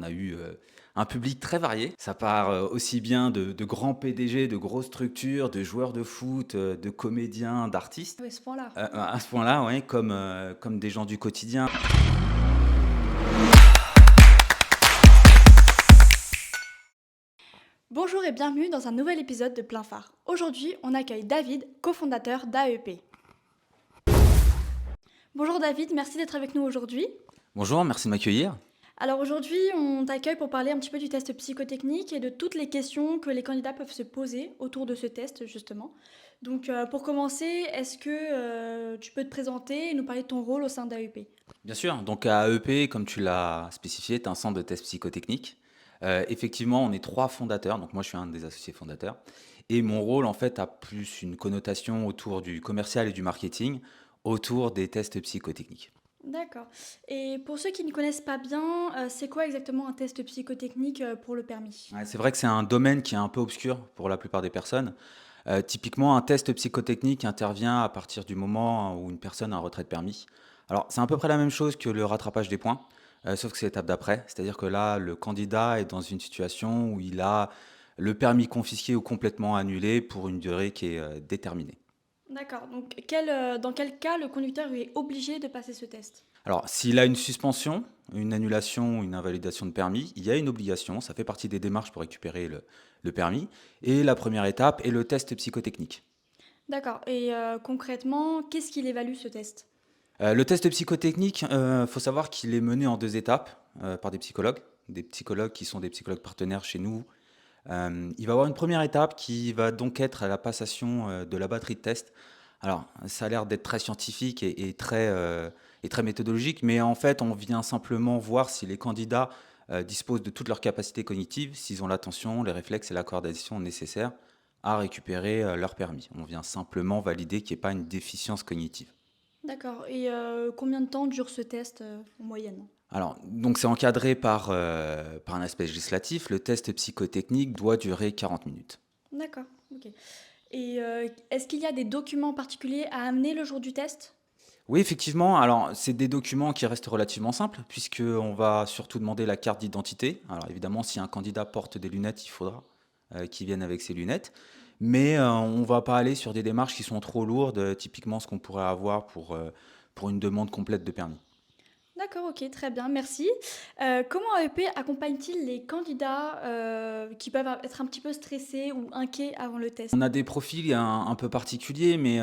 a eu un public très varié. Ça part aussi bien de grands PDG, de grosses structures, de joueurs de foot, de comédiens, d'artistes. Oui, à ce point-là. À ce point-là, ouais, comme des gens du quotidien. Bonjour et bienvenue dans un nouvel épisode de Plein Phare. Aujourd'hui, on accueille David, cofondateur d'AEP. Bonjour David, merci d'être avec nous aujourd'hui. Bonjour, merci de m'accueillir. Alors aujourd'hui, on t'accueille pour parler un petit peu du test psychotechnique et de toutes les questions que les candidats peuvent se poser autour de ce test justement. Donc pour commencer, est-ce que tu peux te présenter et nous parler de ton rôle au sein d'AEP? Bien sûr, donc à AEP, comme tu l'as spécifié, est un centre de tests psychotechniques. Effectivement, on est trois fondateurs, donc moi je suis un des associés fondateurs. Et mon rôle, en fait, a plus une connotation autour du commercial et du marketing, autour des tests psychotechniques. D'accord. Et pour ceux qui ne connaissent pas bien, c'est quoi exactement un test psychotechnique pour le permis? Ouais, c'est vrai que c'est un domaine qui est un peu obscur pour la plupart des personnes. Typiquement, un test psychotechnique intervient à partir du moment où une personne a un retrait de permis. Alors, c'est à peu près la même chose que le rattrapage des points, sauf que c'est l'étape d'après. C'est-à-dire que là, le candidat est dans une situation où il a le permis confisqué ou complètement annulé pour une durée qui est déterminée. D'accord. Donc, dans quel cas le conducteur est obligé de passer ce test? Alors, s'il a une suspension, une annulation, une invalidation de permis, il y a une obligation, ça fait partie des démarches pour récupérer le permis. Et la première étape est le test psychotechnique. D'accord. Et concrètement, qu'est-ce qu'il évalue ce test? Le test psychotechnique, faut savoir qu'il est mené en 2 étapes, par des psychologues qui sont des psychologues partenaires chez nous. Il va y avoir une première étape qui va donc être à la passation, de la batterie de tests. Alors, ça a l'air d'être très scientifique et très méthodologique, mais en fait, on vient simplement voir si les candidats, disposent de toutes leurs capacités cognitives, s'ils ont l'attention, les réflexes et la coordination nécessaires à récupérer, leur permis. On vient simplement valider qu'il n'y ait pas une déficience cognitive. D'accord. Et combien de temps dure ce test en moyenne? Alors, donc c'est encadré par un aspect législatif. Le test psychotechnique doit durer 40 minutes. D'accord. Ok. Et est-ce qu'il y a des documents particuliers à amener le jour du test? Oui, effectivement, alors c'est des documents qui restent relativement simples, puisqu'on va surtout demander la carte d'identité. Alors évidemment, si un candidat porte des lunettes, il faudra qu'il vienne avec ses lunettes. Mais on ne va pas aller sur des démarches qui sont trop lourdes, typiquement ce qu'on pourrait avoir pour une demande complète de permis. D'accord, ok, très bien, merci. Comment AEP accompagne-t-il les candidats qui peuvent être un petit peu stressés ou inquiets avant le test? On a des profils un peu particuliers, mais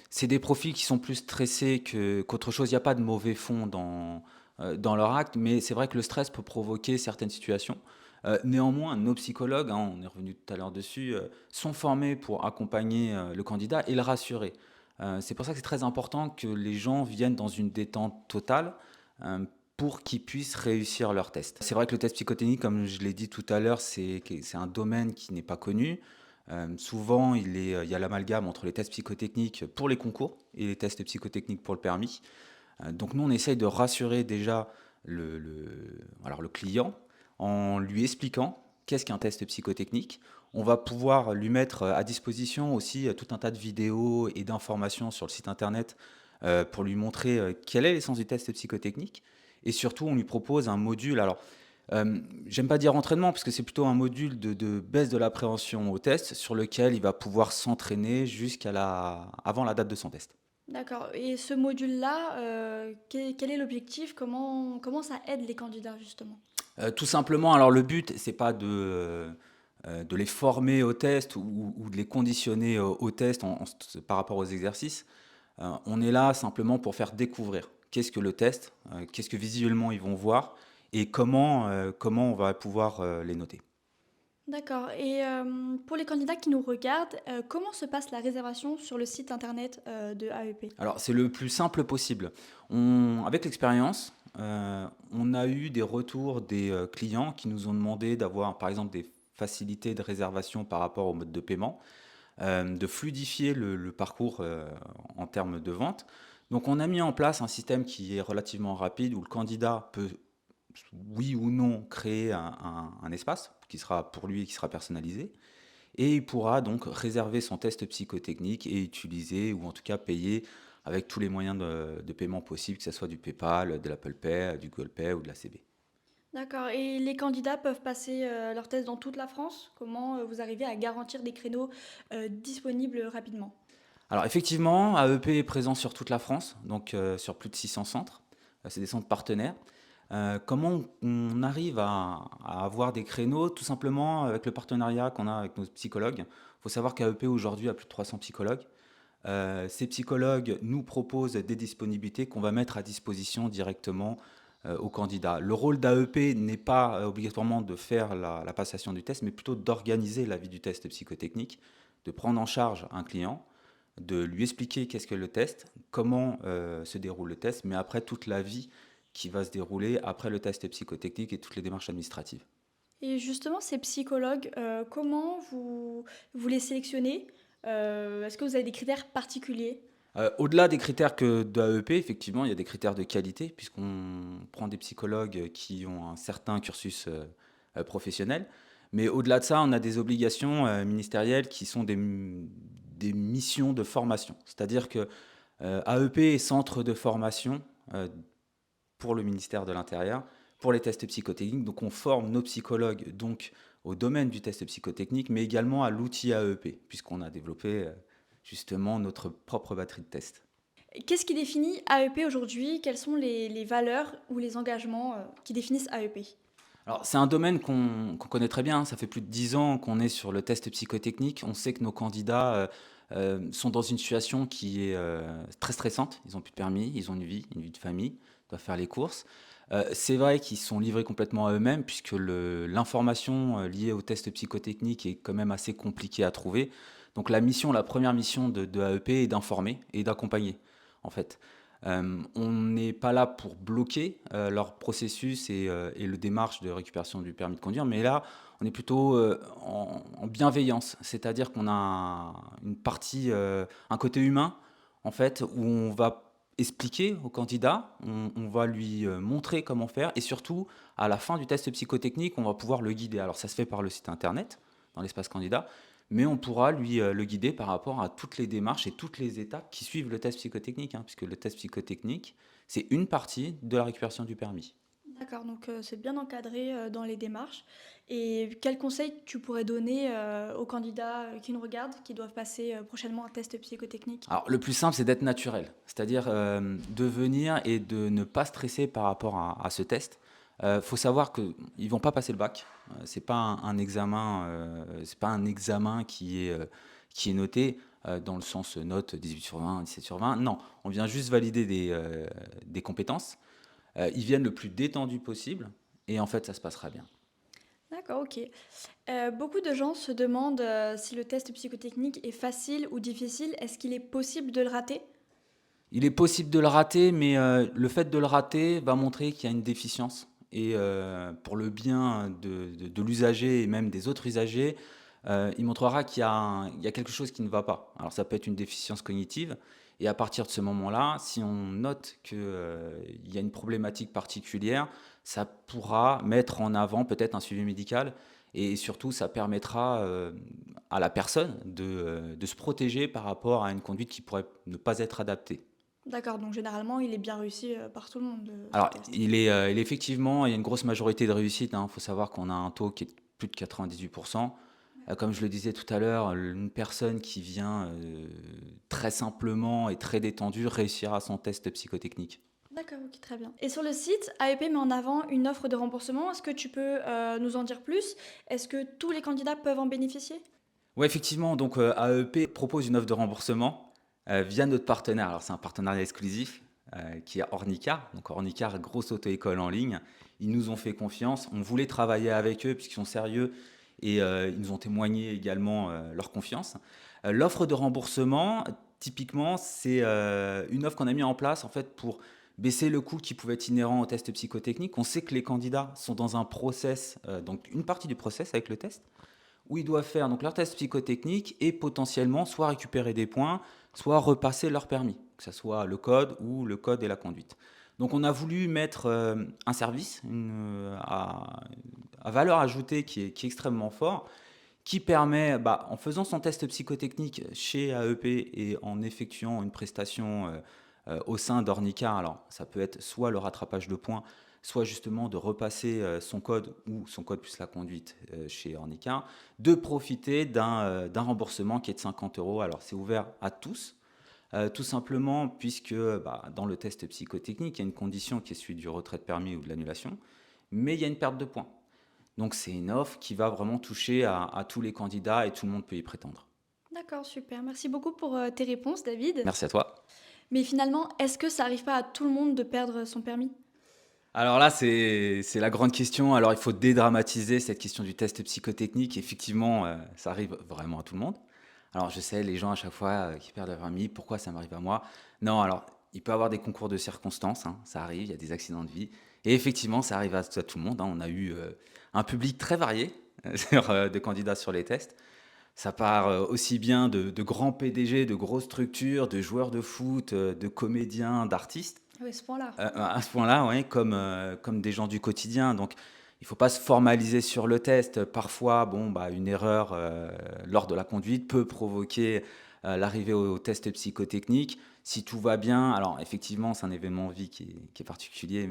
c'est des profils qui sont plus stressés qu'autre chose. Il y a pas de mauvais fond dans leur acte, mais c'est vrai que le stress peut provoquer certaines situations. Néanmoins, nos psychologues, hein, on est revenu tout à l'heure dessus, sont formés pour accompagner, le candidat et le rassurer. C'est pour ça que c'est très important que les gens viennent dans une détente totale, pour qu'ils puissent réussir leur test. C'est vrai que le test psychotechnique, comme je l'ai dit tout à l'heure, c'est un domaine qui n'est pas connu. Souvent, il y a l'amalgame entre les tests psychotechniques pour les concours et les tests psychotechniques pour le permis. Donc nous, on essaye de rassurer déjà alors le client en lui expliquant qu'est-ce qu'un test psychotechnique. On va pouvoir lui mettre à disposition aussi tout un tas de vidéos et d'informations sur le site internet pour lui montrer quel est l'essence du test psychotechnique. Et surtout, on lui propose un module. Alors, j'aime pas dire entraînement, parce que c'est plutôt un module de baisse de l'appréhension au test sur lequel il va pouvoir s'entraîner avant la date de son test. D'accord. Et ce module-là, quel est l'objectif? Comment ça aide les candidats justement? Tout simplement, alors le but, c'est pas de les former au test ou de les conditionner au test par rapport aux exercices. On est là simplement pour faire découvrir qu'est-ce que le test, qu'est-ce que visuellement ils vont voir et comment on va pouvoir les noter. D'accord. Et pour les candidats qui nous regardent, comment se passe la réservation sur le site internet de AEP? Alors, c'est le plus simple possible. Avec l'expérience, on a eu des retours des clients qui nous ont demandé d'avoir, par exemple, des facilités de réservation par rapport au mode de paiement, de fluidifier le parcours en termes de vente. Donc, on a mis en place un système qui est relativement rapide où le candidat peut, oui ou non, créer un espace qui sera pour lui et qui sera personnalisé. Et il pourra donc réserver son test psychotechnique et utiliser, ou en tout cas payer avec tous les moyens de paiement possibles, que ce soit du PayPal, de l'Apple Pay, du Google Pay ou de la CB. D'accord, et les candidats peuvent passer, leurs tests dans toute la France? Comment, vous arrivez à garantir des créneaux, disponibles rapidement? Alors effectivement, AEP est présent sur toute la France, donc sur plus de 600 centres. C'est des centres partenaires. Comment on arrive à avoir des créneaux? Tout simplement avec le partenariat qu'on a avec nos psychologues. Il faut savoir qu'AEP aujourd'hui a plus de 300 psychologues. Ces psychologues nous proposent des disponibilités qu'on va mettre à disposition directement aux candidats. Le rôle d'AEP n'est pas obligatoirement de faire la passation du test, mais plutôt d'organiser la vie du test psychotechnique, de prendre en charge un client, de lui expliquer qu'est-ce que le test, comment se déroule le test, mais après toute la vie qui va se dérouler après le test psychotechnique et toutes les démarches administratives. Et justement, ces psychologues, comment vous les sélectionnez? Est-ce que vous avez des critères particuliers? Au-delà des critères que d'AEP, effectivement, il y a des critères de qualité, puisqu'on prend des psychologues qui ont un certain cursus professionnel. Mais au-delà de ça, on a des obligations ministérielles qui sont des missions de formation. C'est-à-dire que AEP est centre de formation euh, pour le ministère de l'Intérieur, pour les tests psychotechniques. Donc on forme nos psychologues donc, au domaine du test psychotechnique, mais également à l'outil AEP, puisqu'on a développé justement notre propre batterie de tests. Qu'est-ce qui définit AEP aujourd'hui? Quelles sont les valeurs ou les engagements, qui définissent AEP? Alors, c'est un domaine qu'on connaît très bien, hein. Ça fait plus de 10 ans qu'on est sur le test psychotechnique. On sait que nos candidats sont dans une situation qui est très stressante. Ils n'ont plus de permis, ils ont une vie de famille, ils doivent faire les courses. C'est vrai qu'ils sont livrés complètement à eux-mêmes, puisque l'information liée au test psychotechnique est quand même assez compliquée à trouver. Donc la première mission de AEP est d'informer et d'accompagner, en fait. On n'est pas là pour bloquer leur processus et le démarche de récupération du permis de conduire, mais là, on est plutôt en bienveillance, c'est-à-dire qu'on a une partie, un côté humain, en fait, où on va expliquer au candidat, on va lui montrer comment faire, et surtout, à la fin du test psychotechnique, on va pouvoir le guider. Alors, ça se fait par le site internet, dans l'espace candidat, mais on pourra lui le guider par rapport à toutes les démarches et toutes les étapes qui suivent le test psychotechnique, hein, puisque le test psychotechnique, c'est une partie de la récupération du permis. D'accord, donc c'est bien encadré, dans les démarches, et quels conseils tu pourrais donner, aux candidats, qui nous regardent, qui doivent passer, prochainement un test psychotechnique? Alors, le plus simple, c'est d'être naturel, c'est-à-dire de venir et de ne pas stresser par rapport à ce test. Il faut savoir qu'ils ne vont pas passer le bac. C'est pas un examen, c'est pas un examen qui est noté dans le sens note 18 sur 20, 17 sur 20. Non, on vient juste valider des compétences. Ils viennent le plus détendu possible et en fait, ça se passera bien. D'accord, OK. Beaucoup de gens se demandent, si le test psychotechnique est facile ou difficile. Est-ce qu'il est possible de le rater? Il est possible de le rater, mais le fait de le rater va montrer qu'il y a une déficience. Et pour le bien de l'usager et même des autres usagers, il montrera il y a quelque chose qui ne va pas. Alors ça peut être une déficience cognitive, et à partir de ce moment-là, si on note qu'il y a une problématique particulière, ça pourra mettre en avant peut-être un suivi médical, et surtout ça permettra à la personne de se protéger par rapport à une conduite qui pourrait ne pas être adaptée. D'accord, donc généralement, il est bien réussi, par tout le monde, ce Alors, test? il est effectivement, il y a une grosse majorité de réussite, hein. Il faut savoir qu'on a un taux qui est de plus de 98%. Comme je le disais tout à l'heure, une personne qui vient très simplement et très détendue réussira son test psychotechnique. D'accord, OK, très bien. Et sur le site, AEP met en avant une offre de remboursement. Est-ce que tu peux, nous en dire plus? Est-ce que tous les candidats peuvent en bénéficier? Oui, effectivement, donc AEP propose une offre de remboursement via notre partenaire. Alors, c'est un partenariat exclusif qui est Ornicar. Donc, Ornicar, grosse auto-école en ligne. Ils nous ont fait confiance. On voulait travailler avec eux puisqu'ils sont sérieux et ils nous ont témoigné également leur confiance. L'offre de remboursement, typiquement, c'est une offre qu'on a mis en place en fait pour baisser le coût qui pouvait être inhérent au test psychotechnique. On sait que les candidats sont dans un process, donc une partie du process avec le test où ils doivent faire donc leur test psychotechnique et potentiellement soit récupérer des points, soit repasser leur permis, que ce soit le code ou le code et la conduite. Donc on a voulu mettre un service à valeur ajoutée qui est extrêmement fort, qui permet, en faisant son test psychotechnique chez AEP et en effectuant une prestation au sein d'Ornica, alors ça peut être soit le rattrapage de points, soit justement de repasser son code ou son code plus la conduite chez Ornica, de profiter d'un remboursement qui est de 50 euros. Alors c'est ouvert à tous, tout simplement puisque dans le test psychotechnique, il y a une condition qui est celui du retrait de permis ou de l'annulation, mais il y a une perte de points. Donc c'est une offre qui va vraiment toucher à tous les candidats et tout le monde peut y prétendre. D'accord, super. Merci beaucoup pour tes réponses, David. Merci à toi. Mais finalement, est-ce que ça arrive pas à tout le monde de perdre son permis? Alors là, c'est la grande question. Alors il faut dédramatiser cette question du test psychotechnique. Effectivement, ça arrive vraiment à tout le monde. Alors je sais, les gens à chaque fois qui perdent leur permis, pourquoi ça m'arrive à moi? Non, alors il peut y avoir des concours de circonstances, hein, ça arrive, il y a des accidents de vie. Et effectivement, ça arrive à tout le monde, hein. On a eu un public très varié de candidats sur les tests. Ça part aussi bien de grands PDG, de grosses structures, de joueurs de foot, de comédiens, d'artistes. Ah oui, à ce point-là. À ce point-là, oui, comme des gens du quotidien. Donc, il ne faut pas se formaliser sur le test. Parfois, bon, une erreur lors de la conduite peut provoquer l'arrivée au test psychotechnique. Si tout va bien, alors effectivement, c'est un événement de vie qui est particulier,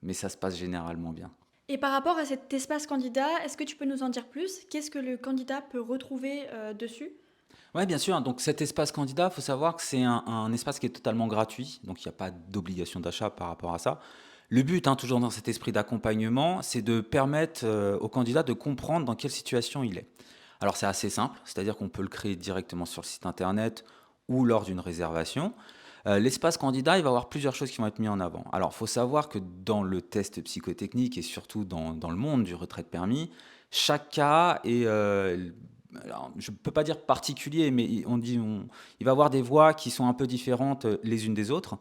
mais ça se passe généralement bien. Et par rapport à cet espace candidat, est-ce que tu peux nous en dire plus? Qu'est-ce que le candidat peut retrouver dessus? Oui, bien sûr. Donc, cet espace candidat, il faut savoir que c'est un espace qui est totalement gratuit. Donc, il n'y a pas d'obligation d'achat par rapport à ça. Le but, hein, toujours dans cet esprit d'accompagnement, c'est de permettre au candidat de comprendre dans quelle situation il est. Alors, c'est assez simple, c'est-à-dire qu'on peut le créer directement sur le site internet ou lors d'une réservation. L'espace candidat, il va y avoir plusieurs choses qui vont être mises en avant. Alors, il faut savoir que dans le test psychotechnique et surtout dans le monde du retrait de permis, chaque cas est, alors, je ne peux pas dire particulier, mais il va y avoir des voies qui sont un peu différentes les unes des autres.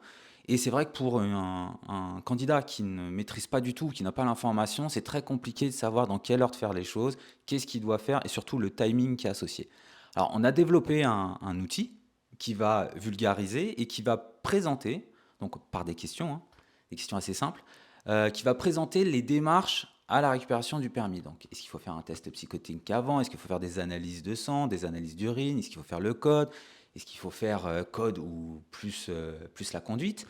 Et c'est vrai que pour un candidat qui ne maîtrise pas du tout, qui n'a pas l'information, c'est très compliqué de savoir dans quelle heure de faire les choses, qu'est-ce qu'il doit faire et surtout le timing qui est associé. Alors, on a développé un outil qui va vulgariser et qui va présenter, donc par des questions assez simples, qui va présenter les démarches à la récupération du permis. Donc, est-ce qu'il faut faire un test psychotechnique avant? Est-ce qu'il faut faire des analyses de sang, des analyses d'urine? Est-ce qu'il faut faire le code? Est-ce qu'il faut faire code ou plus la conduite?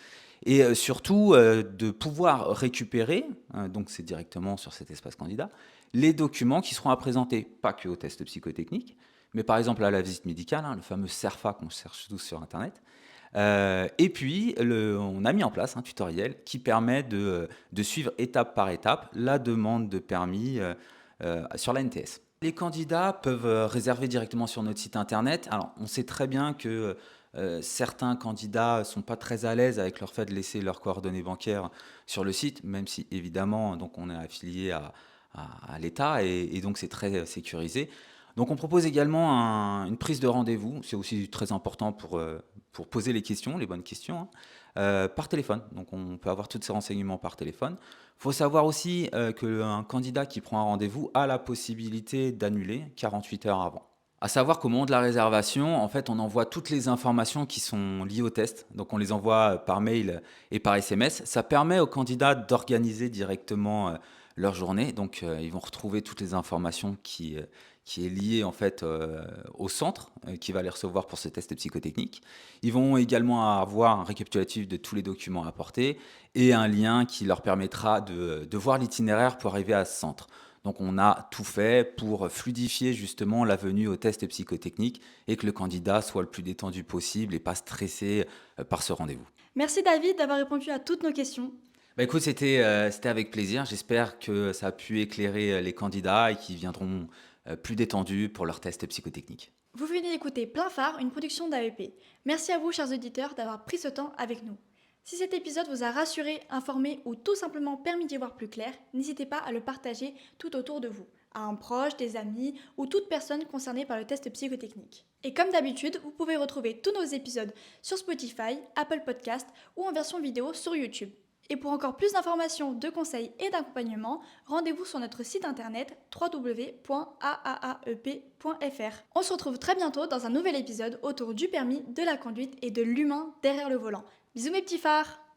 Et surtout, de pouvoir récupérer, donc c'est directement sur cet espace candidat, les documents qui seront à présenter, pas que au test psychotechnique, mais par exemple à la visite médicale, hein, le fameux CERFA qu'on cherche tous sur Internet. Et puis, on a mis en place un tutoriel qui permet de suivre étape par étape la demande de permis sur la NTS. Les candidats peuvent réserver directement sur notre site internet. Alors, on sait très bien que certains candidats ne sont pas très à l'aise avec leur fait de laisser leurs coordonnées bancaires sur le site, même si évidemment donc on est affilié à l'État et donc c'est très sécurisé. Donc on propose également une prise de rendez-vous, c'est aussi très important pour poser les questions, les bonnes questions, hein, par téléphone. Donc on peut avoir tous ces renseignements par téléphone. Il faut savoir aussi qu'un candidat qui prend un rendez-vous a la possibilité d'annuler 48 heures avant. À savoir qu'au moment de la réservation, en fait, on envoie toutes les informations qui sont liées au test. Donc on les envoie par mail et par SMS. Ça permet aux candidats d'organiser directement leur journée. Donc ils vont retrouver toutes les informations qui est liée en fait au centre qui va les recevoir pour ce test psychotechnique. Ils vont également avoir un récapitulatif de tous les documents à apporter et un lien qui leur permettra de voir l'itinéraire pour arriver à ce centre. Donc on a tout fait pour fluidifier justement la venue au test psychotechnique et que le candidat soit le plus détendu possible et pas stressé par ce rendez-vous. Merci David d'avoir répondu à toutes nos questions. Écoute, c'était avec plaisir. J'espère que ça a pu éclairer les candidats et qu'ils viendront plus détendus pour leur test psychotechnique. Vous venez d'écouter Plein Phare, une production d'AEP. Merci à vous, chers auditeurs, d'avoir pris ce temps avec nous. Si cet épisode vous a rassuré, informé ou tout simplement permis d'y voir plus clair, n'hésitez pas à le partager tout autour de vous, à un proche, des amis ou toute personne concernée par le test psychotechnique. Et comme d'habitude, vous pouvez retrouver tous nos épisodes sur Spotify, Apple Podcast ou en version vidéo sur YouTube. Et pour encore plus d'informations, de conseils et d'accompagnement, rendez-vous sur notre site internet www.aaep.fr. On se retrouve très bientôt dans un nouvel épisode autour du permis, de la conduite et de l'humain derrière le volant. Bisous mes petits phares!